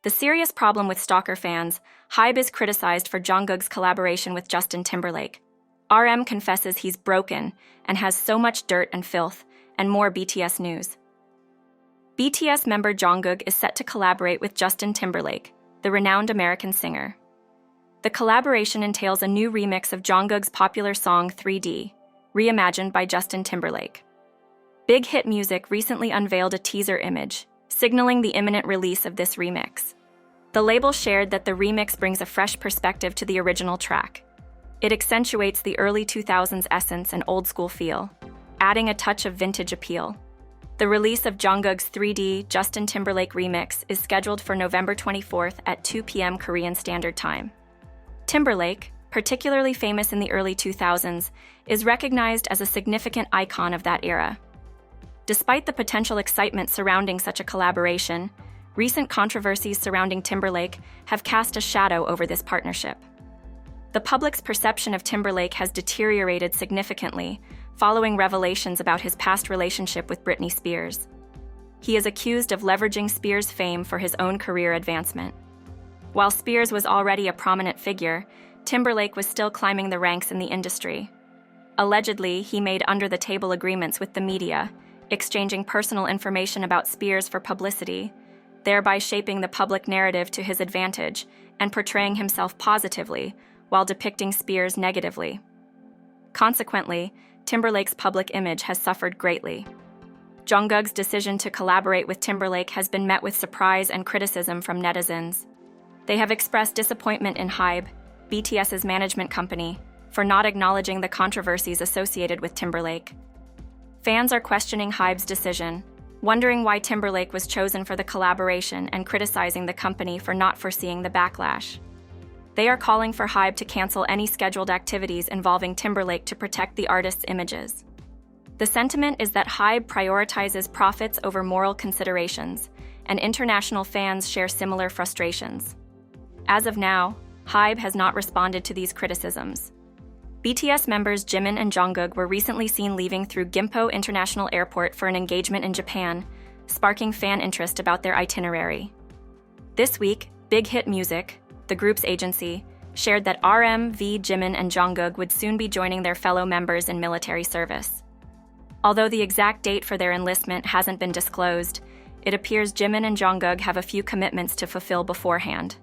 The serious problem with stalker fans, HYBE is criticized for Jungkook's collaboration with Justin Timberlake. RM confesses he's broken and has so much dirt and filth, and more BTS news. BTS member Jungkook is set to collaborate with Justin Timberlake, the renowned American singer. The collaboration entails a new remix of Jungkook's popular song 3D, reimagined by Justin Timberlake. Big Hit Music recently unveiled a teaser image, signaling the imminent release of this remix. The label shared that the remix brings a fresh perspective to the original track. It accentuates the early 2000s essence and old-school feel, adding a touch of vintage appeal. The release of Jungkook's 3D Justin Timberlake remix is scheduled for November 24th at 2 p.m. Korean Standard Time. Timberlake, particularly famous in the early 2000s, is recognized as a significant icon of that era. Despite the potential excitement surrounding such a collaboration, recent controversies surrounding Timberlake have cast a shadow over this partnership. The public's perception of Timberlake has deteriorated significantly following revelations about his past relationship with Britney Spears. He is accused of leveraging Spears' fame for his own career advancement. While Spears was already a prominent figure, Timberlake was still climbing the ranks in the industry. Allegedly, he made under-the-table agreements with the media, exchanging personal information about Spears for publicity, thereby shaping the public narrative to his advantage and portraying himself positively while depicting Spears negatively. Consequently, Timberlake's public image has suffered greatly. Jungkook's decision to collaborate with Timberlake has been met with surprise and criticism from netizens. They have expressed disappointment in HYBE, BTS's management company, for not acknowledging the controversies associated with Timberlake. Fans are questioning HYBE's decision, wondering why Timberlake was chosen for the collaboration and criticizing the company for not foreseeing the backlash. They are calling for HYBE to cancel any scheduled activities involving Timberlake to protect the artist's images. The sentiment is that HYBE prioritizes profits over moral considerations, and international fans share similar frustrations. As of now, HYBE has not responded to these criticisms. BTS members Jimin and Jungkook were recently seen leaving through Gimpo International Airport for an engagement in Japan, sparking fan interest about their itinerary. This week, Big Hit Music, the group's agency, shared that Jimin and Jungkook would soon be joining their fellow members in military service. Although the exact date for their enlistment hasn't been disclosed, it appears Jimin and Jungkook have a few commitments to fulfill beforehand.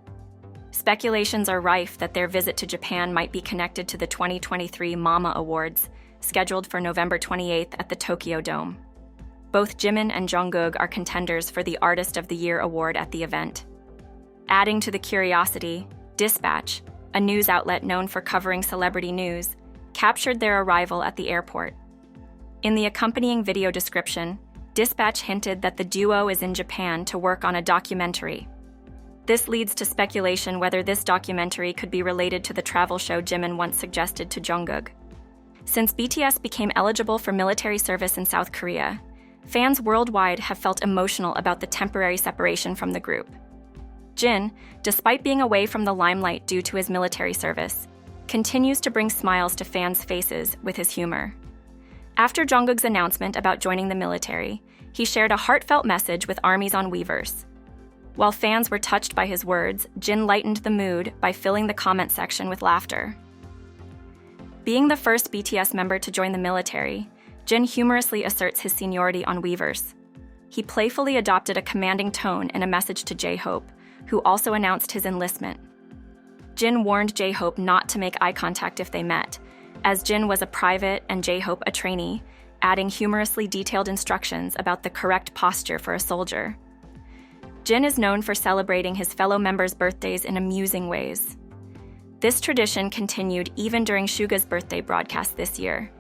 Speculations are rife that their visit to Japan might be connected to the 2023 MAMA Awards, scheduled for November 28th at the Tokyo Dome. Both Jimin and Jungkook are contenders for the Artist of the Year award at the event. Adding to the curiosity, Dispatch, a news outlet known for covering celebrity news, captured their arrival at the airport. In the accompanying video description, Dispatch hinted that the duo is in Japan to work on a documentary. This leads to speculation whether this documentary could be related to the travel show Jimin once suggested to Jungkook. Since BTS became eligible for military service in South Korea, fans worldwide have felt emotional about the temporary separation from the group. Jin, despite being away from the limelight due to his military service, continues to bring smiles to fans' faces with his humor. After Jungkook's announcement about joining the military, he shared a heartfelt message with armies on Weverse. While fans were touched by his words, Jin lightened the mood by filling the comment section with laughter. Being the first BTS member to join the military, Jin humorously asserts his seniority on Weverse. He playfully adopted a commanding tone in a message to J-Hope, who also announced his enlistment. Jin warned J-Hope not to make eye contact if they met, as Jin was a private and J-Hope a trainee, adding humorously detailed instructions about the correct posture for a soldier. Jin is known for celebrating his fellow members' birthdays in amusing ways. This tradition continued even during Suga's birthday broadcast this year.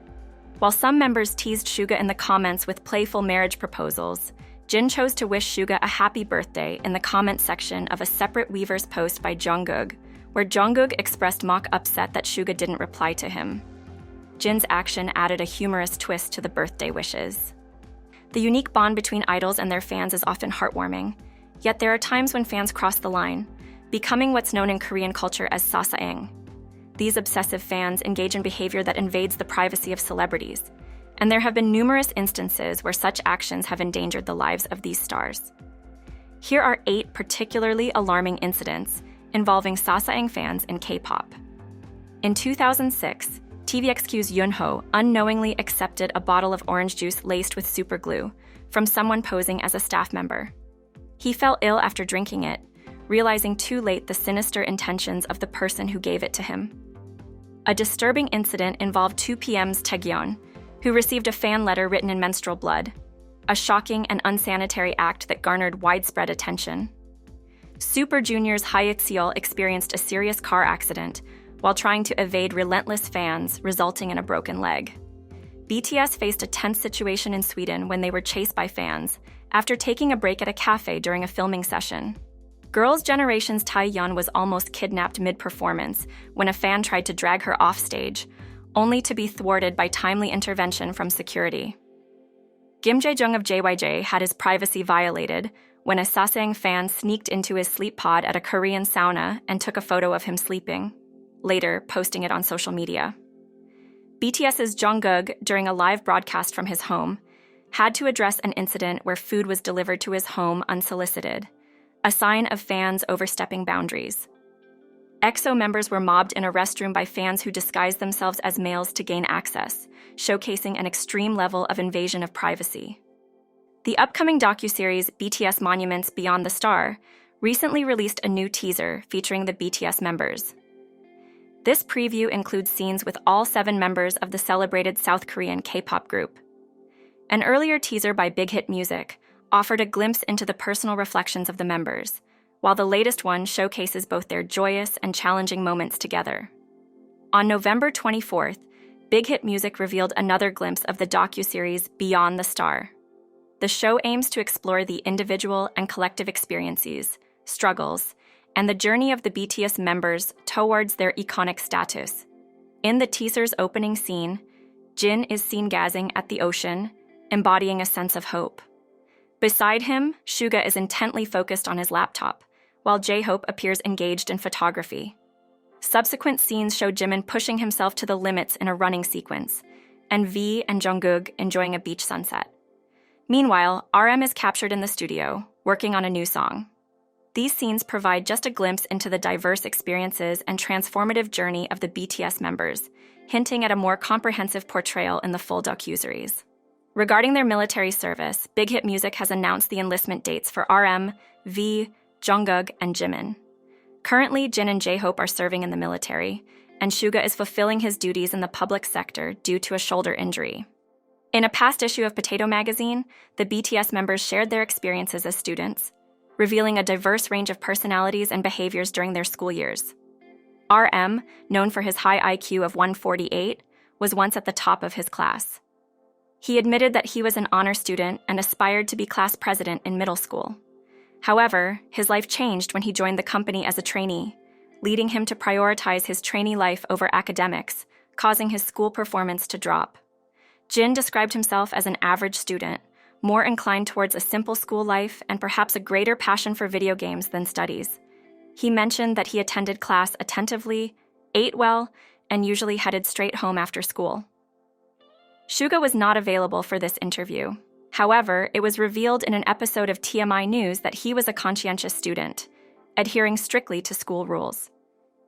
While some members teased Suga in the comments with playful marriage proposals, Jin chose to wish Suga a happy birthday in the comment section of a separate Weverse post by Jungkook, where Jungkook expressed mock upset that Suga didn't reply to him. Jin's action added a humorous twist to the birthday wishes. The unique bond between idols and their fans is often heartwarming, yet there are times when fans cross the line, becoming what's known in Korean culture as sasaeng. These obsessive fans engage in behavior that invades the privacy of celebrities, and there have been numerous instances where such actions have endangered the lives of these stars. Here are 8 particularly alarming incidents involving sasaeng fans in K-pop. In 2006, TVXQ's Yunho unknowingly accepted a bottle of orange juice laced with superglue from someone posing as a staff member. He fell ill after drinking it, realizing too late the sinister intentions of the person who gave it to him. A disturbing incident involved 2PM's Taegyeon, who received a fan letter written in menstrual blood, a shocking and unsanitary act that garnered widespread attention. Super Junior's Hyeseol experienced a serious car accident while trying to evade relentless fans, resulting in a broken leg. BTS faced a tense situation in Sweden when they were chased by fans after taking a break at a cafe during a filming session. Girls' Generation's Taeyeon was almost kidnapped mid-performance when a fan tried to drag her off stage, only to be thwarted by timely intervention from security. Kim Jae-jung of JYJ had his privacy violated when a sasaeng fan sneaked into his sleep pod at a Korean sauna and took a photo of him sleeping, later posting it on social media. BTS's Jungkook, during a live broadcast from his home, had to address an incident where food was delivered to his home unsolicited, a sign of fans overstepping boundaries. EXO members were mobbed in a restroom by fans who disguised themselves as males to gain access, showcasing an extreme level of invasion of privacy. The upcoming docuseries BTS Monuments Beyond the Star recently released a new teaser featuring the BTS members. This preview includes scenes with all 7 members of the celebrated South Korean K-pop group. An earlier teaser by Big Hit Music offered a glimpse into the personal reflections of the members, while the latest one showcases both their joyous and challenging moments together. On November 24th, Big Hit Music revealed another glimpse of the docuseries Beyond the Star. The show aims to explore the individual and collective experiences, struggles, and the journey of the BTS members towards their iconic status. In the teaser's opening scene, Jin is seen gazing at the ocean, embodying a sense of hope. Beside him, Suga is intently focused on his laptop, while J-Hope appears engaged in photography. Subsequent scenes show Jimin pushing himself to the limits in a running sequence, and V and Jungkook enjoying a beach sunset. Meanwhile, RM is captured in the studio, working on a new song. These scenes provide just a glimpse into the diverse experiences and transformative journey of the BTS members, hinting at a more comprehensive portrayal in the full docuseries. Regarding their military service, Big Hit Music has announced the enlistment dates for RM, V, Jungkook, and Jimin. Currently, Jin and J-Hope are serving in the military, and Suga is fulfilling his duties in the public sector due to a shoulder injury. In a past issue of Potato magazine, the BTS members shared their experiences as students, revealing a diverse range of personalities and behaviors during their school years. RM, known for his high IQ of 148, was once at the top of his class. He admitted that he was an honor student and aspired to be class president in middle school. However, his life changed when he joined the company as a trainee, leading him to prioritize his trainee life over academics, causing his school performance to drop. Jin described himself as an average student, more inclined towards a simple school life and perhaps a greater passion for video games than studies. He mentioned that he attended class attentively, ate well, and usually headed straight home after school. Suga was not available for this interview. However, it was revealed in an episode of TMI News that he was a conscientious student, adhering strictly to school rules.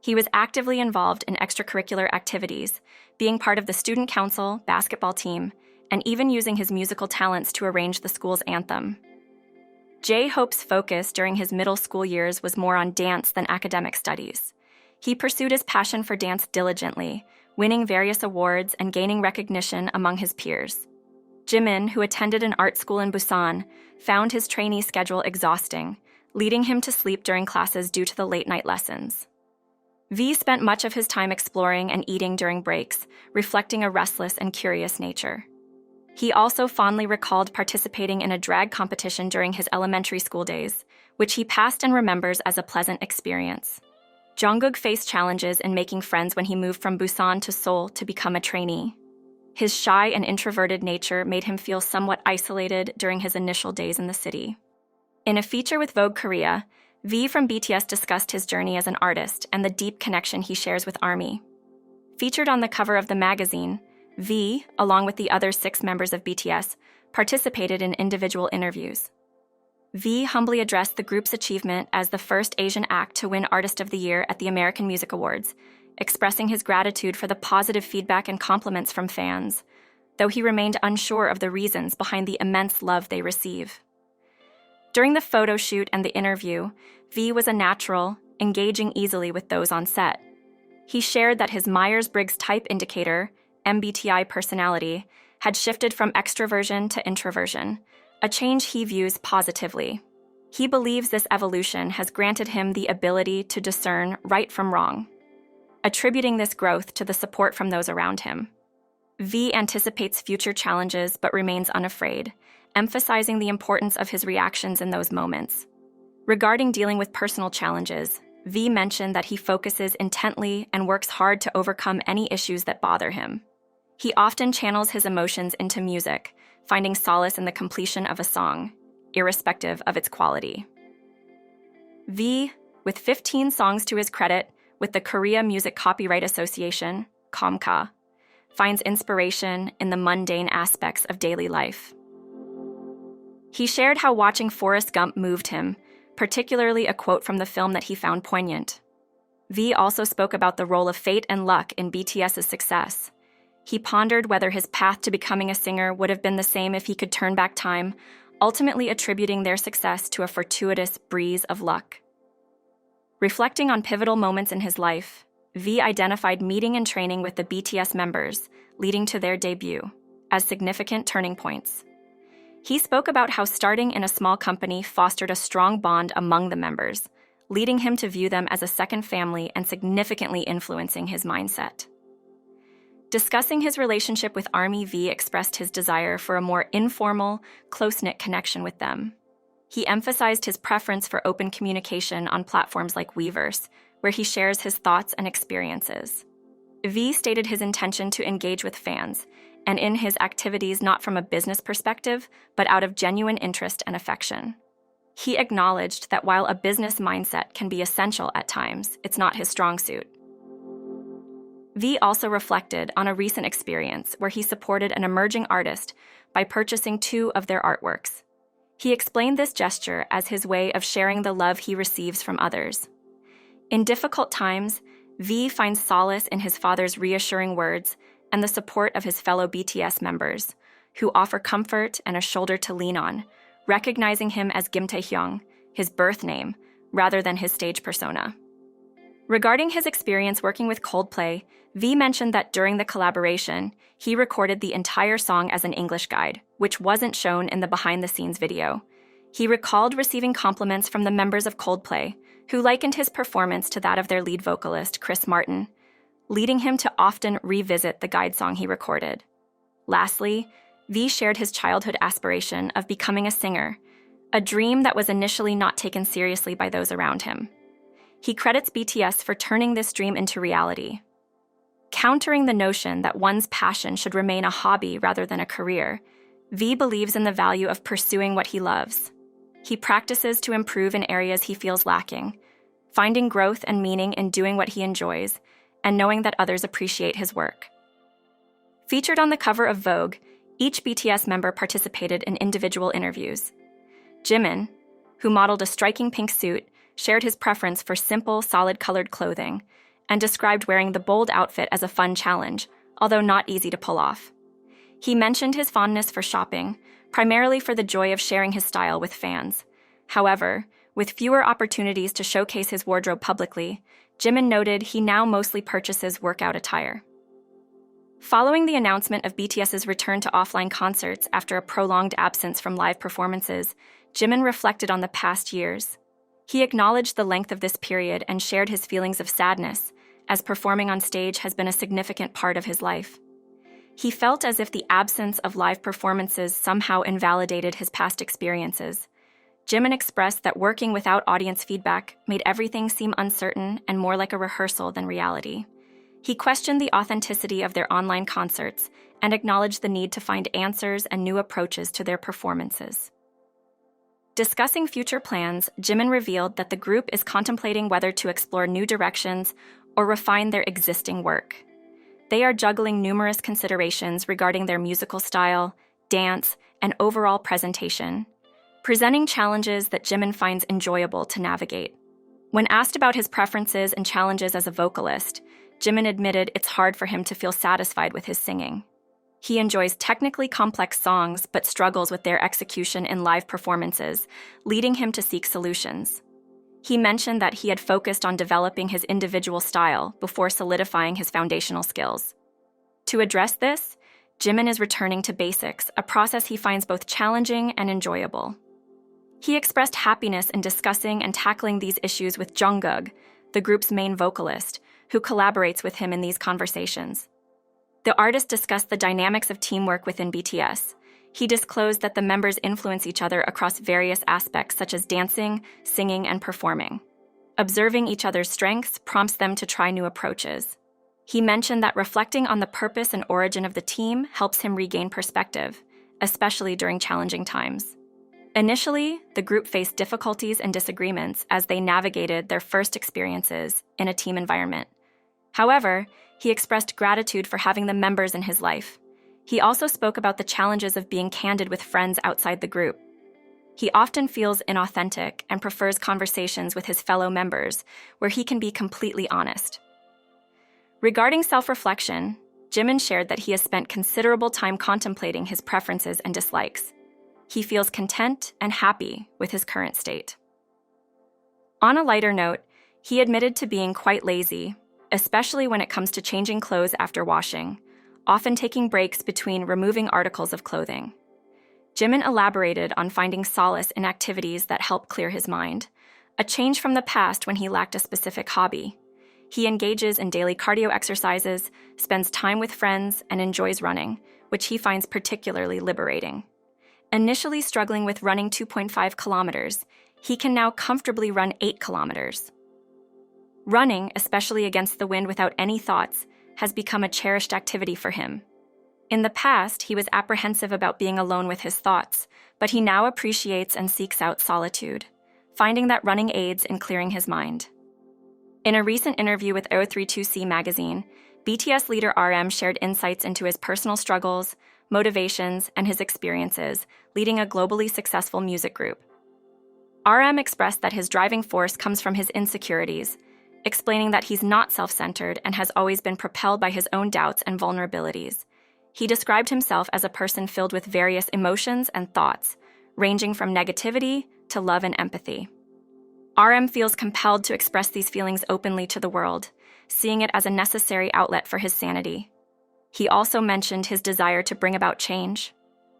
He was actively involved in extracurricular activities, being part of the student council, basketball team, and even using his musical talents to arrange the school's anthem. J-Hope's focus during his middle school years was more on dance than academic studies. He pursued his passion for dance diligently, winning various awards and gaining recognition among his peers. Jimin, who attended an art school in Busan, found his trainee schedule exhausting, leading him to sleep during classes due to the late-night lessons. V spent much of his time exploring and eating during breaks, reflecting a restless and curious nature. He also fondly recalled participating in a drag competition during his elementary school days, which he passed and remembers as a pleasant experience. Jungkook faced challenges in making friends when he moved from Busan to Seoul to become a trainee. His shy and introverted nature made him feel somewhat isolated during his initial days in the city. In a feature with Vogue Korea, V from BTS discussed his journey as an artist and the deep connection he shares with ARMY. Featured on the cover of the magazine, V, along with the other 6 members of BTS, participated in individual interviews. V humbly addressed the group's achievement as the first Asian act to win Artist of the Year at the American Music Awards, expressing his gratitude for the positive feedback and compliments from fans, though he remained unsure of the reasons behind the immense love they receive. During the photo shoot and the interview, V was a natural, engaging easily with those on set. He shared that his Myers-Briggs Type Indicator, MBTI personality, had shifted from extroversion to introversion, a change he views positively. He believes this evolution has granted him the ability to discern right from wrong, attributing this growth to the support from those around him. V anticipates future challenges but remains unafraid, emphasizing the importance of his reactions in those moments. Regarding dealing with personal challenges, V mentioned that he focuses intently and works hard to overcome any issues that bother him. He often channels his emotions into music, finding solace in the completion of a song, irrespective of its quality. V, with 15 songs to his credit with the Korea Music Copyright Association, KOMCA, finds inspiration in the mundane aspects of daily life. He shared how watching Forrest Gump moved him, particularly a quote from the film that he found poignant. V also spoke about the role of fate and luck in BTS's success. He pondered whether his path to becoming a singer would have been the same if he could turn back time, ultimately attributing their success to a fortuitous breeze of luck. Reflecting on pivotal moments in his life, V identified meeting and training with the BTS members, leading to their debut, as significant turning points. He spoke about how starting in a small company fostered a strong bond among the members, leading him to view them as a second family and significantly influencing his mindset. Discussing his relationship with ARMY, V expressed his desire for a more informal, close-knit connection with them. He emphasized his preference for open communication on platforms like Weverse, where he shares his thoughts and experiences. V stated his intention to engage with fans, and in his activities not from a business perspective, but out of genuine interest and affection. He acknowledged that while a business mindset can be essential at times, it's not his strong suit. V also reflected on a recent experience where he supported an emerging artist by purchasing 2 of their artworks. He explained this gesture as his way of sharing the love he receives from others. In difficult times, V finds solace in his father's reassuring words and the support of his fellow BTS members, who offer comfort and a shoulder to lean on, recognizing him as Kim Taehyung, his birth name, rather than his stage persona. Regarding his experience working with Coldplay, V mentioned that during the collaboration, he recorded the entire song as an English guide, which wasn't shown in the behind-the-scenes video. He recalled receiving compliments from the members of Coldplay, who likened his performance to that of their lead vocalist, Chris Martin, leading him to often revisit the guide song he recorded. Lastly, V shared his childhood aspiration of becoming a singer, a dream that was initially not taken seriously by those around him. He credits BTS for turning this dream into reality. Countering the notion that one's passion should remain a hobby rather than a career, V believes in the value of pursuing what he loves. He practices to improve in areas he feels lacking, finding growth and meaning in doing what he enjoys, and knowing that others appreciate his work. Featured on the cover of Vogue, each BTS member participated in individual interviews. Jimin, who modeled a striking pink suit, shared his preference for simple, solid-colored clothing, and described wearing the bold outfit as a fun challenge, although not easy to pull off. He mentioned his fondness for shopping, primarily for the joy of sharing his style with fans. However, with fewer opportunities to showcase his wardrobe publicly, Jimin noted he now mostly purchases workout attire. Following the announcement of BTS's return to offline concerts after a prolonged absence from live performances, Jimin reflected on the past years. He acknowledged the length of this period and shared his feelings of sadness, as performing on stage has been a significant part of his life. He felt as if the absence of live performances somehow invalidated his past experiences. Jimin expressed that working without audience feedback made everything seem uncertain and more like a rehearsal than reality. He questioned the authenticity of their online concerts and acknowledged the need to find answers and new approaches to their performances. Discussing future plans, Jimin revealed that the group is contemplating whether to explore new directions or refine their existing work. They are juggling numerous considerations regarding their musical style, dance, and overall presentation. presenting challenges that Jimin finds enjoyable to navigate. When asked about his preferences and challenges as a vocalist, Jimin admitted it's hard for him to feel satisfied with his singing. He enjoys technically complex songs but struggles with their execution in live performances, leading him to seek solutions. He mentioned that he had focused on developing his individual style before solidifying his foundational skills. To address this, Jimin is returning to basics, a process he finds both challenging and enjoyable. He expressed happiness in discussing and tackling these issues with Jungkook, the group's main vocalist, who collaborates with him in these conversations. The artist discussed the dynamics of teamwork within BTS. He disclosed that the members influence each other across various aspects such as dancing, singing, and performing. Observing each other's strengths prompts them to try new approaches. He mentioned that reflecting on the purpose and origin of the team helps him regain perspective, especially during challenging times. Initially, the group faced difficulties and disagreements as they navigated their first experiences in a team environment. However, he expressed gratitude for having the members in his life. He also spoke about the challenges of being candid with friends outside the group. He often feels inauthentic and prefers conversations with his fellow members, where he can be completely honest. Regarding self-reflection, Jimin shared that he has spent considerable time contemplating his preferences and dislikes. He feels content and happy with his current state. On a lighter note, he admitted to being quite lazy, especially when it comes to changing clothes after washing, often taking breaks between removing articles of clothing. Jimin elaborated on finding solace in activities that help clear his mind, a change from the past when he lacked a specific hobby. He engages in daily cardio exercises, spends time with friends, and enjoys running, which he finds particularly liberating. Initially struggling with running 2.5 kilometers, he can now comfortably run 8 kilometers. Running, especially against the wind without any thoughts, has become a cherished activity for him. In the past, he was apprehensive about being alone with his thoughts, but he now appreciates and seeks out solitude, finding that running aids in clearing his mind. In a recent interview with 032C magazine, BTS leader RM shared insights into his personal struggles, motivations, and his experiences leading a globally successful music group. RM expressed that his driving force comes from his insecurities, explaining that he's not self-centered and has always been propelled by his own doubts and vulnerabilities. He described himself as a person filled with various emotions and thoughts, ranging from negativity to love and empathy. RM feels compelled to express these feelings openly to the world, seeing it as a necessary outlet for his sanity. He also mentioned his desire to bring about change,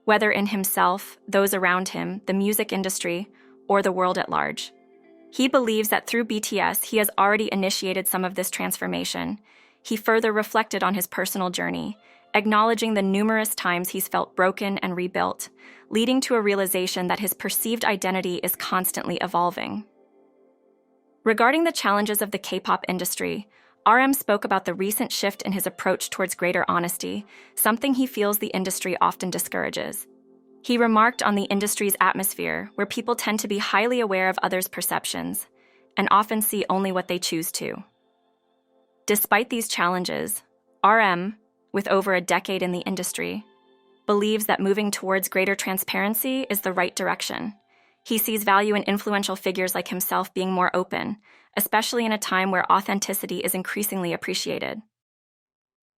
whether in himself, those around him, the music industry, or the world at large. He believes that through BTS, he has already initiated some of this transformation. He further reflected on his personal journey, acknowledging the numerous times he's felt broken and rebuilt, leading to a realization that his perceived identity is constantly evolving. Regarding the challenges of the K-pop industry, RM spoke about the recent shift in his approach towards greater honesty, something he feels the industry often discourages. He remarked on the industry's atmosphere, where people tend to be highly aware of others' perceptions and often see only what they choose to. Despite these challenges, RM, with over a decade in the industry, believes that moving towards greater transparency is the right direction. He sees value in influential figures like himself being more open, especially in a time where authenticity is increasingly appreciated.